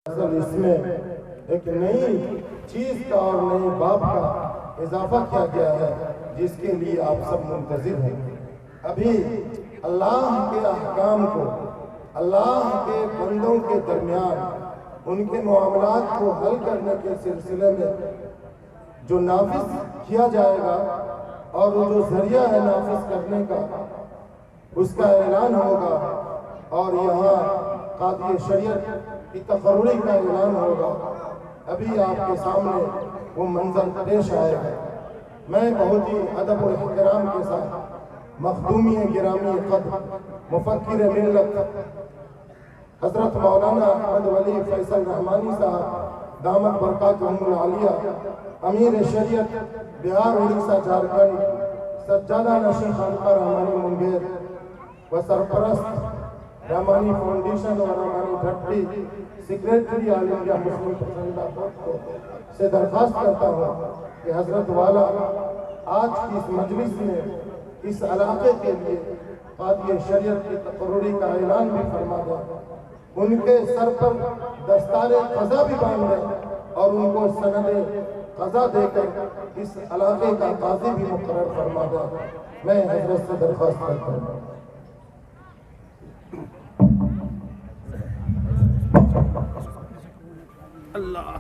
اس میں ایک نئی چیز کا اور نئی باب کا اضافہ کیا گیا ہے جس کے لیے آپ سب منتظر ہیں۔ ابھی اللہ کے احکام کو اللہ کے بندوں کے درمیان ان کے معاملات کو حل کرنے کے سلسلے میں جو نافذ کیا جائے گا اور وہ جو ذریعہ ہے نافذ کرنے کا اس کا اعلان ہوگا، اور یہاں قاضی شریعت کی تقرری کا اعلان ہوگا۔ ابھی آپ کے سامنے وہ منظر پیش آئے گا۔ میں بہت ہی ادب و احترام کے ساتھ مخدومی گرامی قدر مفکر ملت حضرت مولانا احمد ولی فیصل رحمانی صاحب دامت برکاتہم العالیہ، امیر شریعت بہار اڑیسہ جھارکھنڈ سجادہ نشین خانقاہ رحمانی منگیر و سرپرست رحمانی فاؤنڈیشن اور رحمانی بھٹی سیکریٹری آل انڈیا مسلم پسندیدہ کو سے درخواست کرتا ہوں کہ حضرت والا آج کی اس مجلس میں اس علاقے کے لیے قاضی شریعت کی تقرری کا اعلان بھی فرما دیں، ان کے سر پر دستار قضا بھی باندھ دیں اور ان کو سند قضا دے کر اس علاقے کا قاضی بھی مقرر فرما دیں۔ میں حضرت سے درخواست کرتا ہوں۔ اللہ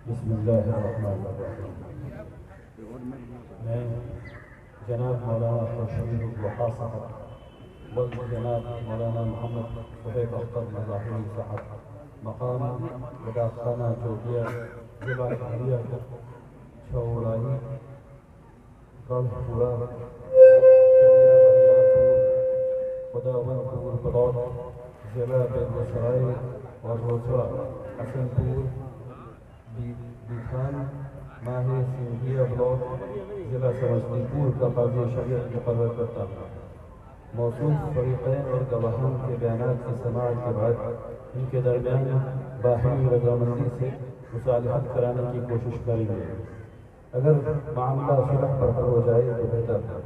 بسم اللہ الرحمن الرحیم۔ میں جناب مولانا خورشید الضحیٰ صاحب و جناب مولانا محمد صہیب اختر مظاہری صاحب مقام وداخانہ چوٹیا ضلع اہلیہ چھوڑائی گڑھ پورہ چڑیا بریار پور خداون پور بلوچ ضلع بیگوسرائے اور روسڑا حسن پور بیتھان ماہر سنگھیا بلاک ضلع سمستی پور کا قاضی شریعت مقرر کرتا ہوں۔ موصوف فریقین اور گواہان کے بیانات کی سماعت کے بعد ان کے درمیان باہمی رضامندی سے مصالحت کرانے کی کوشش کریں گے۔ اگر معاملہ صلح پر حل ہو جائے تو بہتر ہے،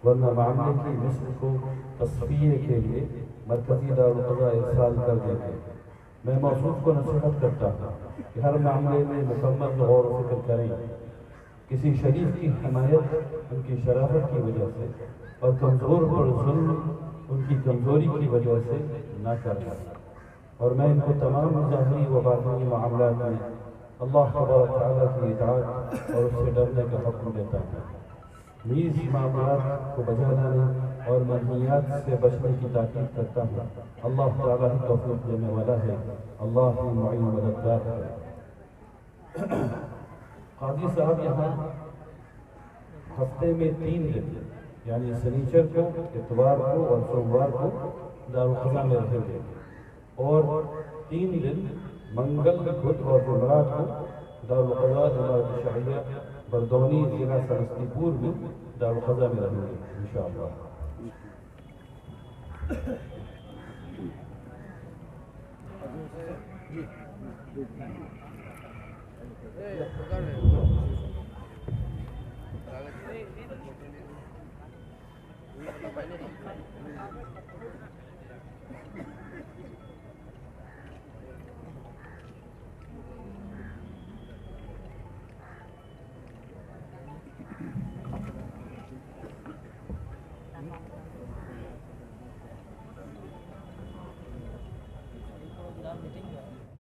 ورنہ معاملے کی مثل کو تصفیے کے لیے مرکزی دارالقضاء ارسال کر دیں گے۔ میں موصوف کو نصیحت کرتا ہوں کہ ہر معاملے میں مکمل غور و فکر کریں، کسی شریف کی حمایت ان کی شرافت کی وجہ سے اور کمزور پر ظلم ان کی کمزوری کی وجہ سے نہ کریں، اور میں ان کو تمام ظاہری و باطنی معاملات میں اللہ تبارک تعالیٰ کی اطاعت اور اس سے ڈرنے کا حکم دیتا ہوں۔ نیز معاملات کو بجا لانے اور منہیات سے بچنے کی تاکید کرتا ہوں۔ اللہ تعالیٰ ہی توفیق دینے والا ہے، اللہ ہی معین مددگار ہے۔ قاضی صاحب یہاں ہفتے میں 3 دن یعنی سنیچر کو، اتوار کو اور سوموار کو دارالخزاں میں رہیں گے، اور 3 دن منگل، بدھ اور جمعرات کو دارالخزاں امارت شاہیہ بردونی ضلع سمستی پور میں دارالخزاں میں رہیں گے انشاءاللہ۔ جی